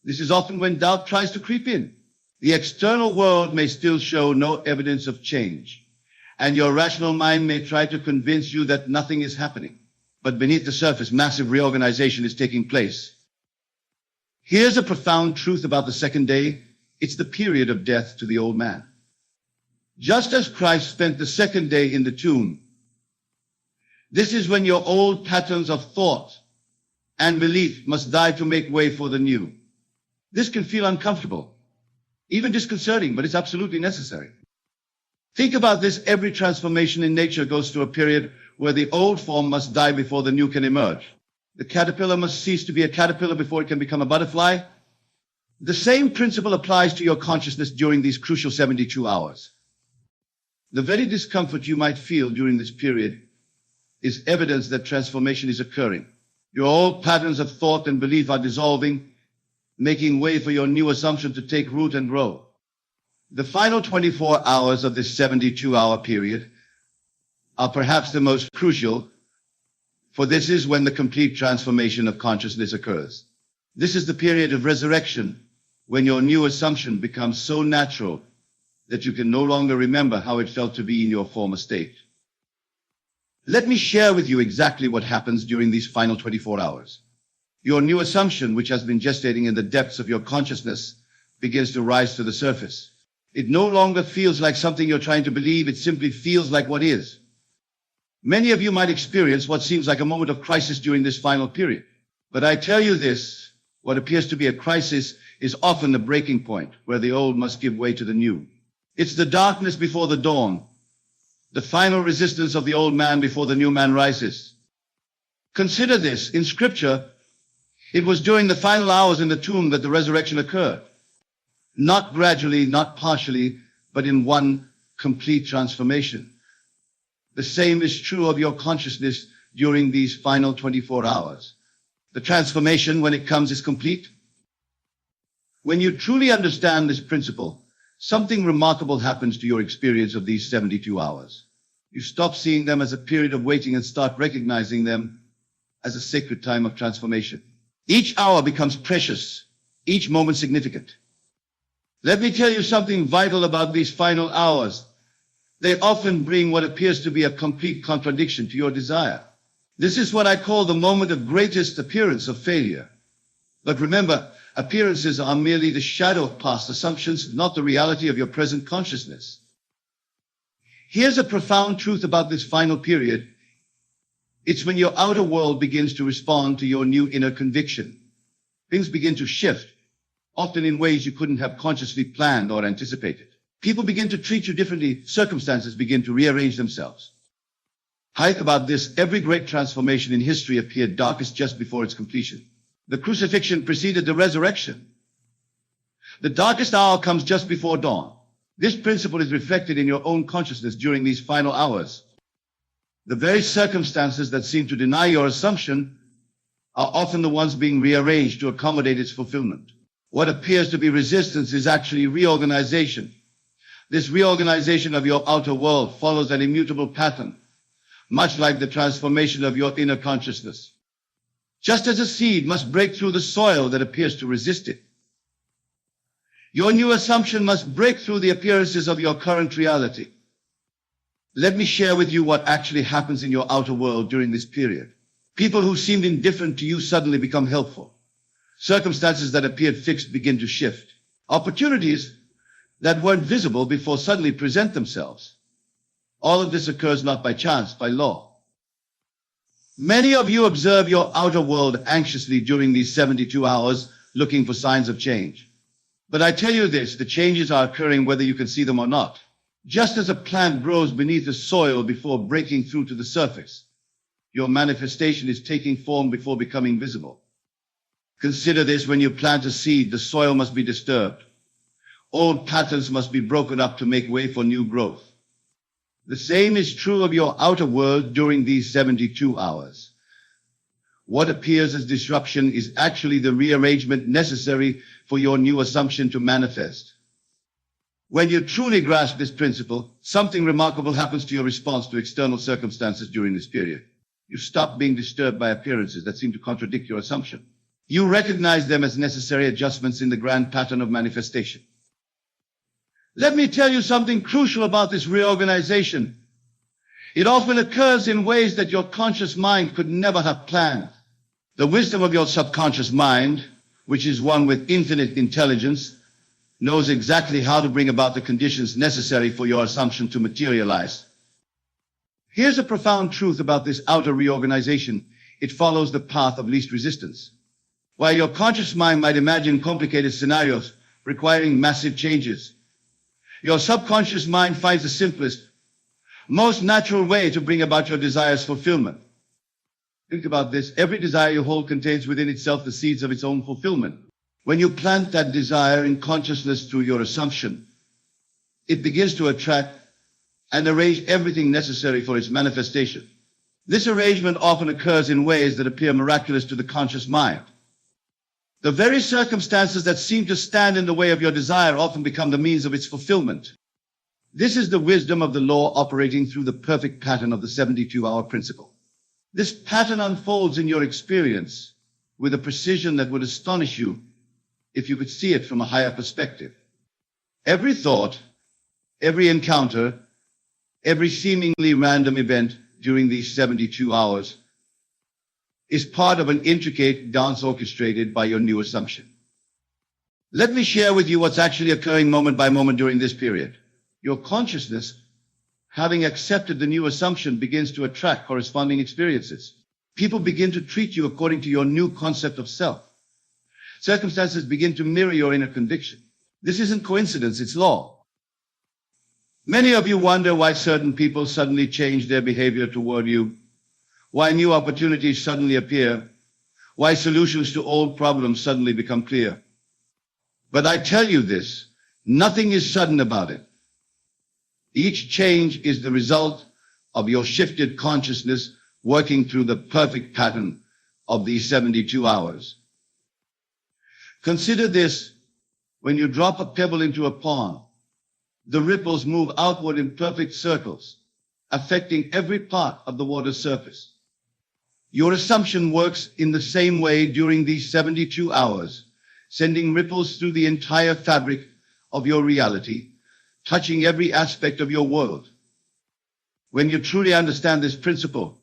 This is often when doubt tries to creep in. The external world may still show no evidence of change, and your rational mind may try to convince you that nothing is happening. But beneath the surface, massive reorganization is taking place. Here's a profound truth about the second day. It's the period of death to the old man. Just as Christ spent the second day in the tomb, this is when your old patterns of thought and belief must die to make way for the new. This can feel uncomfortable, even disconcerting, but it's absolutely necessary. Think about this: every transformation in nature goes through a period where the old form must die before the new can emerge. The caterpillar must cease to be a caterpillar before it can become a butterfly. The same principle applies to your consciousness during these crucial 72 hours. The very discomfort you might feel during this period is evidence that transformation is occurring. Your old patterns of thought and belief are dissolving, making way for your new assumption to take root and grow. The final 24 hours of this 72-hour period are perhaps the most crucial, for this is when the complete transformation of consciousness occurs. This is the period of resurrection, when your new assumption becomes so natural that you can no longer remember how it felt to be in your former state. Let me share with you exactly what happens during these final 24 hours. Your new assumption, which has been gestating in the depths of your consciousness, begins to rise to the surface. It no longer feels like something you're trying to believe, it simply feels like what is. Many of you might experience what seems like a moment of crisis during this final period. But I tell you this, what appears to be a crisis is often the breaking point where the old must give way to the new. It's the darkness before the dawn, the final resistance of the old man before the new man rises. Consider this: in Scripture, it was during the final hours in the tomb that the resurrection occurred. Not gradually, not partially, but in one complete transformation. The same is true of your consciousness during these final 24 hours. The transformation, when it comes, is complete. When you truly understand this principle, something remarkable happens to your experience of these 72 hours. You stop seeing them as a period of waiting and start recognizing them as a sacred time of transformation. Each hour becomes precious, each moment significant. Let me tell you something vital about these final hours. They often bring what appears to be a complete contradiction to your desire. This is what I call the moment of greatest appearance of failure. But remember, appearances are merely the shadow of past assumptions, not the reality of your present consciousness. Here's a profound truth about this final period. It's when your outer world begins to respond to your new inner conviction. Things begin to shift, often in ways you couldn't have consciously planned or anticipated. People begin to treat you differently. Circumstances begin to rearrange themselves. Think about this: every great transformation in history appeared darkest just before its completion. The crucifixion preceded the resurrection. The darkest hour comes just before dawn. This principle is reflected in your own consciousness during these final hours. The very circumstances that seem to deny your assumption are often the ones being rearranged to accommodate its fulfillment. What appears to be resistance is actually reorganization. This reorganization of your outer world follows an immutable pattern, much like the transformation of your inner consciousness. Just as a seed must break through the soil that appears to resist it, your new assumption must break through the appearances of your current reality. Let me share with you what actually happens in your outer world during this period. People who seemed indifferent to you suddenly become helpful. Circumstances that appeared fixed begin to shift. Opportunities that weren't visible before suddenly present themselves. All of this occurs not by chance, by law. Many of you observe your outer world anxiously during these 72 hours, looking for signs of change. But I tell you this, the changes are occurring whether you can see them or not. Just as a plant grows beneath the soil before breaking through to the surface, your manifestation is taking form before becoming visible. Consider this: when you plant a seed, the soil must be disturbed. Old patterns must be broken up to make way for new growth. The same is true of your outer world during these 72 hours. What appears as disruption is actually the rearrangement necessary for your new assumption to manifest. When you truly grasp this principle, something remarkable happens to your response to external circumstances during this period. You stop being disturbed by appearances that seem to contradict your assumption. You recognize them as necessary adjustments in the grand pattern of manifestation. Let me tell you something crucial about this reorganization. It often occurs in ways that your conscious mind could never have planned. The wisdom of your subconscious mind, which is one with infinite intelligence, knows exactly how to bring about the conditions necessary for your assumption to materialize. Here's a profound truth about this outer reorganization. It follows the path of least resistance. While your conscious mind might imagine complicated scenarios requiring massive changes, your subconscious mind finds the simplest, most natural way to bring about your desire's fulfillment. Think about this. Every desire you hold contains within itself the seeds of its own fulfillment. When you plant that desire in consciousness through your assumption, it begins to attract and arrange everything necessary for its manifestation. This arrangement often occurs in ways that appear miraculous to the conscious mind. The very circumstances that seem to stand in the way of your desire often become the means of its fulfillment. This is the wisdom of the law operating through the perfect pattern of the 72-hour principle. This pattern unfolds in your experience with a precision that would astonish you if you could see it from a higher perspective. Every thought, every encounter, every seemingly random event during these 72 hours is part of an intricate dance orchestrated by your new assumption. Let me share with you what's actually occurring moment by moment during this period. Your consciousness, having accepted the new assumption, begins to attract corresponding experiences. People begin to treat you according to your new concept of self. Circumstances begin to mirror your inner conviction. This isn't coincidence, it's law. Many of you wonder why certain people suddenly change their behavior toward you, why new opportunities suddenly appear, why solutions to old problems suddenly become clear. But I tell you this, nothing is sudden about it. Each change is the result of your shifted consciousness working through the perfect pattern of these 72 hours. Consider this: when you drop a pebble into a pond, the ripples move outward in perfect circles, affecting every part of the water's surface. Your assumption works in the same way during these 72 hours, sending ripples through the entire fabric of your reality, touching every aspect of your world. When you truly understand this principle,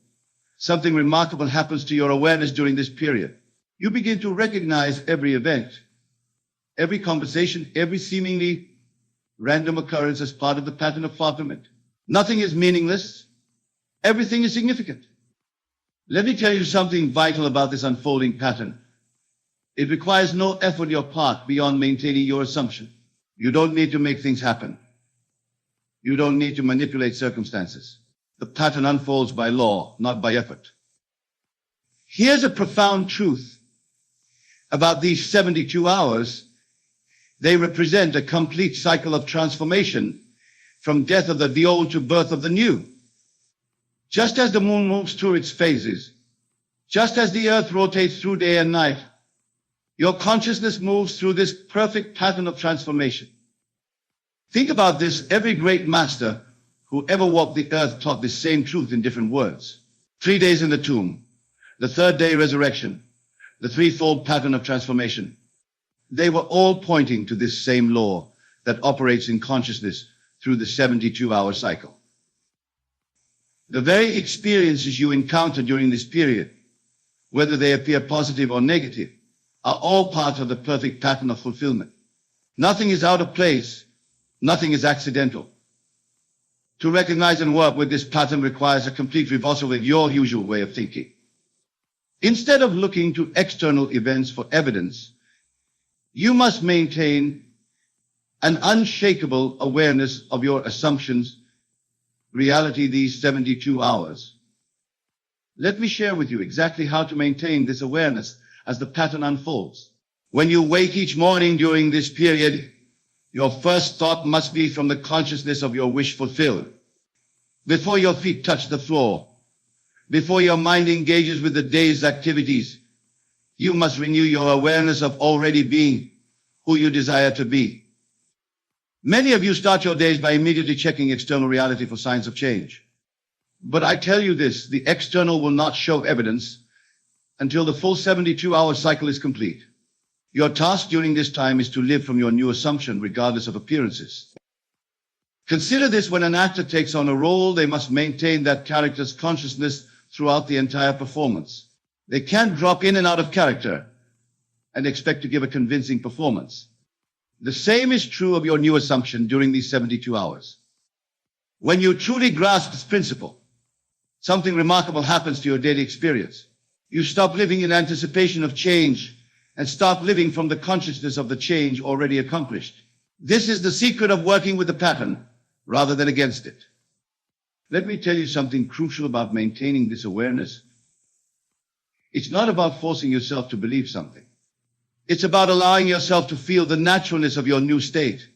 something remarkable happens to your awareness during this period. You begin to recognize every event, every conversation, every seemingly random occurrence as part of the pattern of fulfillment. Nothing is meaningless. Everything is significant. Let me tell you something vital about this unfolding pattern. It requires no effort on your part beyond maintaining your assumption. You don't need to make things happen. You don't need to manipulate circumstances. The pattern unfolds by law, not by effort. Here's a profound truth about these 72 hours. They represent a complete cycle of transformation, from death of the old to birth of the new. Just as the moon moves through its phases, just as the earth rotates through day and night, your consciousness moves through this perfect pattern of transformation. Think about this. Every great master who ever walked the earth taught this same truth in different words. 3 days in the tomb, the third day resurrection, the threefold pattern of transformation. They were all pointing to this same law that operates in consciousness through the 72-hour cycle. The very experiences you encounter during this period, whether they appear positive or negative, are all part of the perfect pattern of fulfillment. Nothing is out of place. Nothing is accidental. To recognize and work with this pattern requires a complete reversal with your usual way of thinking. Instead of looking to external events for evidence, you must maintain an unshakable awareness of your assumptions, reality these 72 hours. Let me share with you exactly how to maintain this awareness as the pattern unfolds. When you wake each morning during this period, your first thought must be from the consciousness of your wish fulfilled. Before your feet touch the floor, before your mind engages with the day's activities, you must renew your awareness of already being who you desire to be. Many of you start your days by immediately checking external reality for signs of change. But I tell you this, the external will not show evidence until the full 72-hour cycle is complete. Your task during this time is to live from your new assumption regardless of appearances. Consider this: when an actor takes on a role, they must maintain that character's consciousness throughout the entire performance. They can't drop in and out of character and expect to give a convincing performance. The same is true of your new assumption during these 72 hours. When you truly grasp this principle, something remarkable happens to your daily experience. You stop living in anticipation of change and start living from the consciousness of the change already accomplished. This is the secret of working with the pattern rather than against it. Let me tell you something crucial about maintaining this awareness. It's not about forcing yourself to believe something. It's about allowing yourself to feel the naturalness of your new state.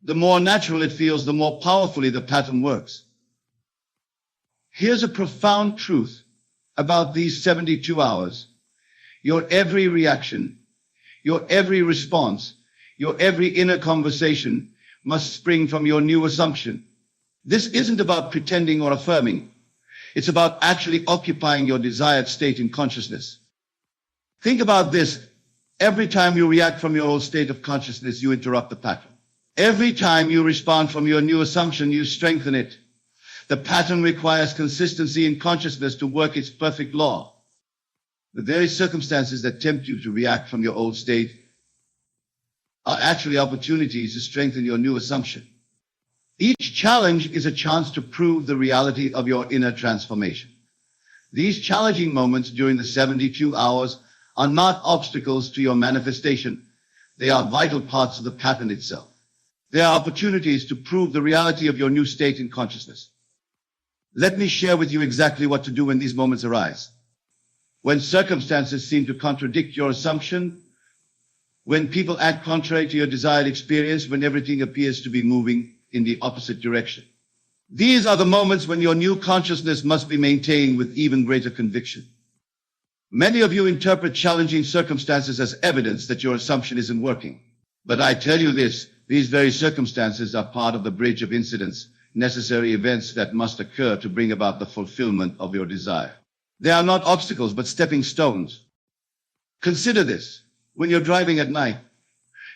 The more natural it feels, the more powerfully the pattern works. Here's a profound truth about these 72 hours. Your every reaction, your every response, your every inner conversation must spring from your new assumption. This isn't about pretending or affirming. It's about actually occupying your desired state in consciousness. Think about this. Every time you react from your old state of consciousness, you interrupt the pattern. Every time you respond from your new assumption, you strengthen it. The pattern requires consistency in consciousness to work its perfect law. The very circumstances that tempt you to react from your old state are actually opportunities to strengthen your new assumption. Each challenge is a chance to prove the reality of your inner transformation. These challenging moments during the 72 hours are not obstacles to your manifestation. They are vital parts of the pattern itself. They are opportunities to prove the reality of your new state in consciousness. Let me share with you exactly what to do when these moments arise. When circumstances seem to contradict your assumption, when people act contrary to your desired experience, when everything appears to be moving in the opposite direction. These are the moments when your new consciousness must be maintained with even greater conviction. Many of you interpret challenging circumstances as evidence that your assumption isn't working. But I tell you this, these very circumstances are part of the bridge of incidents, necessary events that must occur to bring about the fulfillment of your desire. They are not obstacles, but stepping stones. Consider this. When you're driving at night,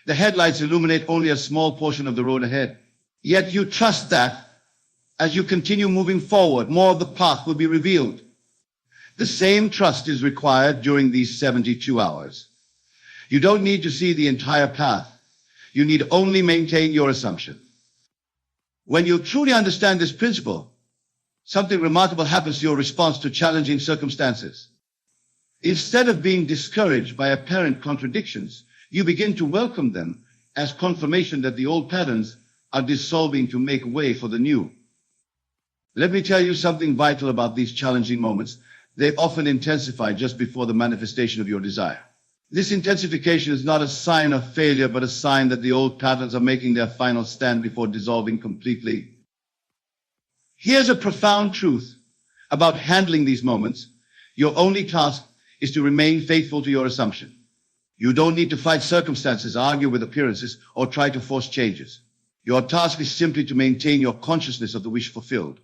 the headlights illuminate only a small portion of the road ahead. Yet you trust that as you continue moving forward, more of the path will be revealed. The same trust is required during these 72 hours. You don't need to see the entire path. You need only maintain your assumption. When you truly understand this principle, something remarkable happens to your response to challenging circumstances. Instead of being discouraged by apparent contradictions, you begin to welcome them as confirmation that the old patterns are dissolving to make way for the new. Let me tell you something vital about these challenging moments. They often intensify just before the manifestation of your desire. This intensification is not a sign of failure, but a sign that the old patterns are making their final stand before dissolving completely. Here's a profound truth about handling these moments. Your only task is to remain faithful to your assumption. You don't need to fight circumstances, argue with appearances, or try to force changes. Your task is simply to maintain your consciousness of the wish fulfilled.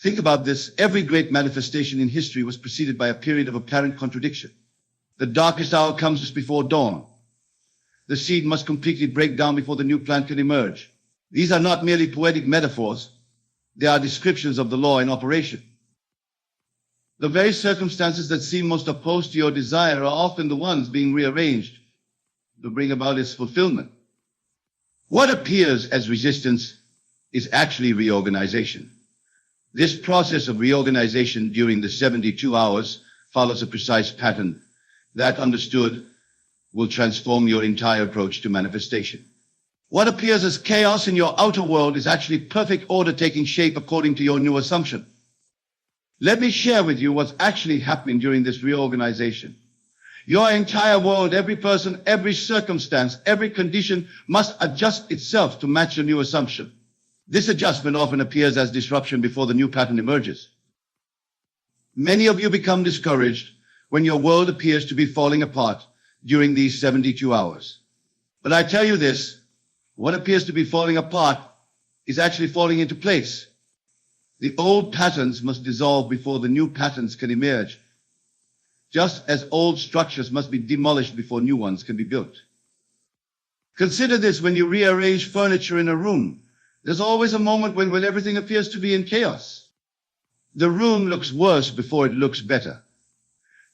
Think about this. Every great manifestation in history was preceded by a period of apparent contradiction. The darkest hour comes just before dawn. The seed must completely break down before the new plant can emerge. These are not merely poetic metaphors. They are descriptions of the law in operation. The very circumstances that seem most opposed to your desire are often the ones being rearranged to bring about its fulfillment. What appears as resistance is actually reorganization. This process of reorganization during the 72 hours follows a precise pattern that, understood, will transform your entire approach to manifestation. What appears as chaos in your outer world is actually perfect order taking shape according to your new assumption. Let me share with you what's actually happening during this reorganization. Your entire world, every person, every circumstance, every condition must adjust itself to match your new assumption. This adjustment often appears as disruption before the new pattern emerges. Many of you become discouraged when your world appears to be falling apart during these 72 hours. But I tell you this, what appears to be falling apart is actually falling into place. The old patterns must dissolve before the new patterns can emerge, just as old structures must be demolished before new ones can be built. Consider this when you rearrange furniture in a room. There's always a moment when everything appears to be in chaos. The room looks worse before it looks better.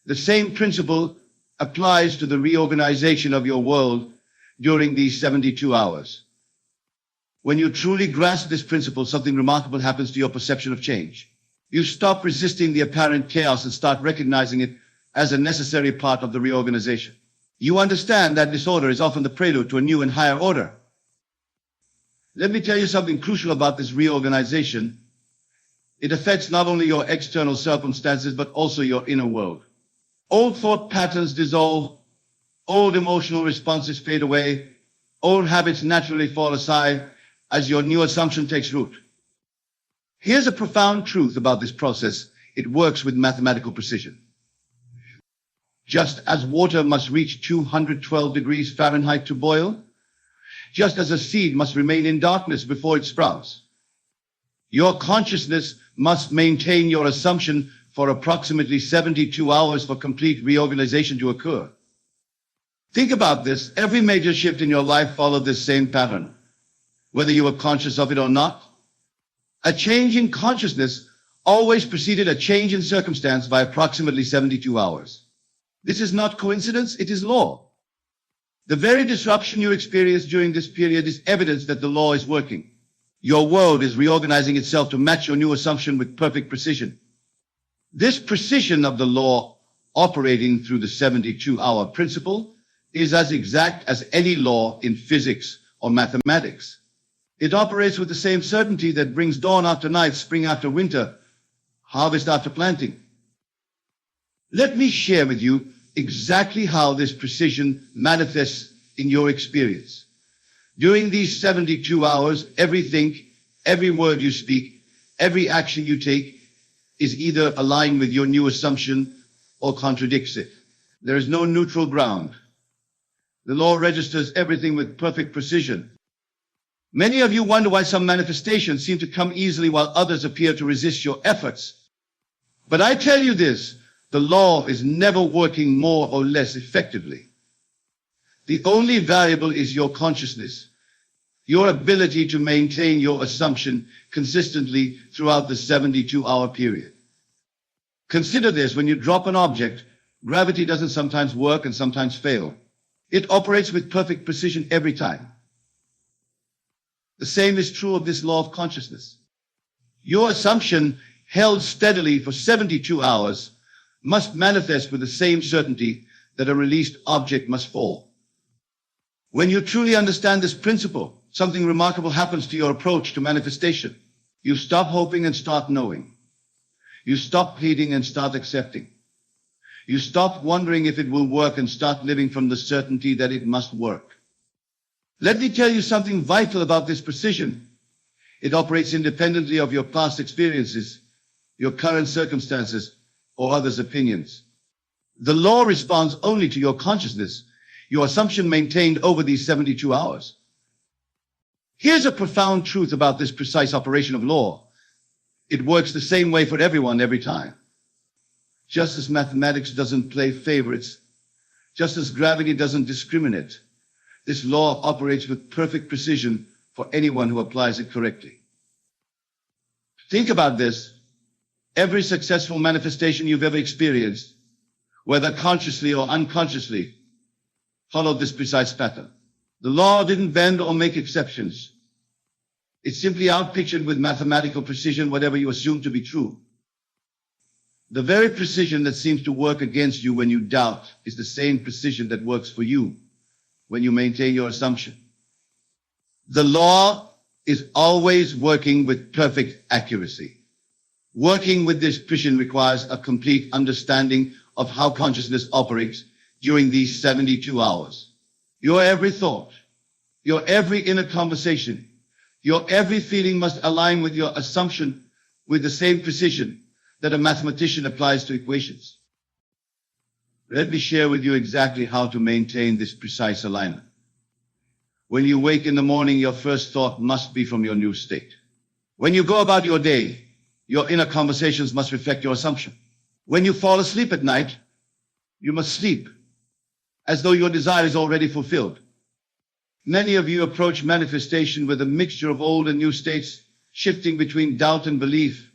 The same principle applies to the reorganization of your world during these 72 hours. When you truly grasp this principle, something remarkable happens to your perception of change. You stop resisting the apparent chaos and start recognizing it as a necessary part of the reorganization. You understand that disorder is often the prelude to a new and higher order. Let me tell you something crucial about this reorganization. It affects not only your external circumstances, but also your inner world. Old thought patterns dissolve, old emotional responses fade away, old habits naturally fall aside as your new assumption takes root. Here's a profound truth about this process. It works with mathematical precision. Just as water must reach 212 degrees Fahrenheit to boil, just as a seed must remain in darkness before it sprouts, your consciousness must maintain your assumption for approximately 72 hours for complete reorganization to occur. Think about this. Every major shift in your life followed this same pattern, whether you were conscious of it or not. A change in consciousness always preceded a change in circumstance by approximately 72 hours. This is not coincidence, it is law. The very disruption you experience during this period is evidence that the law is working. Your world is reorganizing itself to match your new assumption with perfect precision. This precision of the law operating through the 72-hour principle is as exact as any law in physics or mathematics. It operates with the same certainty that brings dawn after night, spring after winter, harvest after planting. Let me share with you exactly how this precision manifests in your experience. During these 72 hours, everything, every word you speak, every action you take is either aligned with your new assumption or contradicts it. There is no neutral ground. The law registers everything with perfect precision. Many of you wonder why some manifestations seem to come easily while others appear to resist your efforts. But I tell you this, the law is never working more or less effectively. The only variable is your consciousness, your ability to maintain your assumption consistently throughout the 72-hour period. Consider this, when you drop an object, gravity doesn't sometimes work and sometimes fail. It operates with perfect precision every time. The same is true of this law of consciousness. Your assumption held steadily for 72 hours must manifest with the same certainty that a released object must fall. When you truly understand this principle, something remarkable happens to your approach to manifestation. You stop hoping and start knowing. You stop pleading and start accepting. You stop wondering if it will work and start living from the certainty that it must work. Let me tell you something vital about this precision. It operates independently of your past experiences, your current circumstances, or others' opinions. The law responds only to your consciousness, your assumption maintained over these 72 hours. Here's a profound truth about this precise operation of law. It works the same way for everyone every time. Just as mathematics doesn't play favorites, just as gravity doesn't discriminate, this law operates with perfect precision for anyone who applies it correctly. Think about this. Every successful manifestation you've ever experienced, whether consciously or unconsciously, followed this precise pattern. The law didn't bend or make exceptions. It simply outpictured with mathematical precision whatever you assumed to be true. The very precision that seems to work against you when you doubt is the same precision that works for you when you maintain your assumption. The law is always working with perfect accuracy. Working with this precision requires a complete understanding of how consciousness operates during these 72 hours. Your every thought, your every inner conversation, your every feeling must align with your assumption with the same precision that a mathematician applies to equations. Let me share with you exactly how to maintain this precise alignment. When you wake in the morning, your first thought must be from your new state. When you go about your day, your inner conversations must reflect your assumption. When you fall asleep at night, you must sleep as though your desire is already fulfilled. Many of you approach manifestation with a mixture of old and new states, shifting between doubt and belief,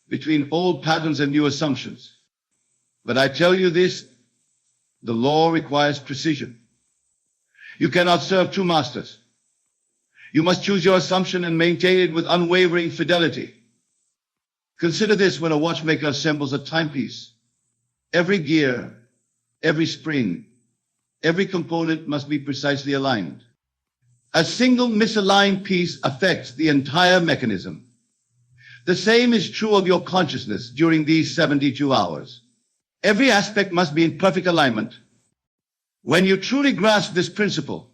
between old patterns and new assumptions. But I tell you this, the law requires precision. You cannot serve two masters. You must choose your assumption and maintain it with unwavering fidelity. Consider this when a watchmaker assembles a timepiece. Every gear, every spring, every component must be precisely aligned. A single misaligned piece affects the entire mechanism. The same is true of your consciousness during these 72 hours. Every aspect must be in perfect alignment. When you truly grasp this principle,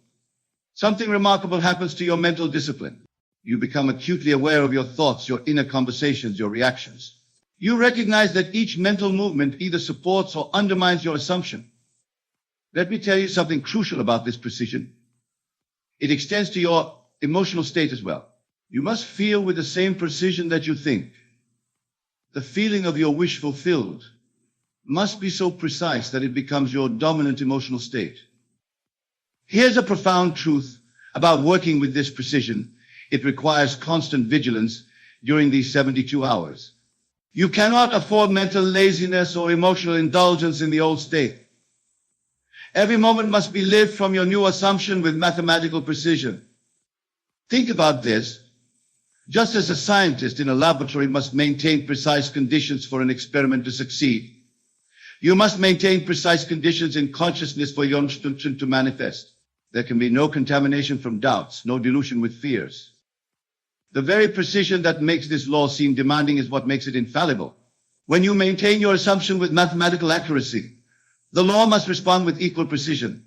something remarkable happens to your mental discipline. You become acutely aware of your thoughts, your inner conversations, your reactions. You recognize that each mental movement either supports or undermines your assumption. Let me tell you something crucial about this precision. It extends to your emotional state as well. You must feel with the same precision that you think. The feeling of your wish fulfilled must be so precise that it becomes your dominant emotional state. Here's a profound truth about working with this precision. It requires constant vigilance during these 72 hours. You cannot afford mental laziness or emotional indulgence in the old state. Every moment must be lived from your new assumption with mathematical precision. Think about this. Just as a scientist in a laboratory must maintain precise conditions for an experiment to succeed, you must maintain precise conditions in consciousness for your instruction to manifest. There can be no contamination from doubts, no dilution with fears. The very precision that makes this law seem demanding is what makes it infallible. When you maintain your assumption with mathematical accuracy, the law must respond with equal precision.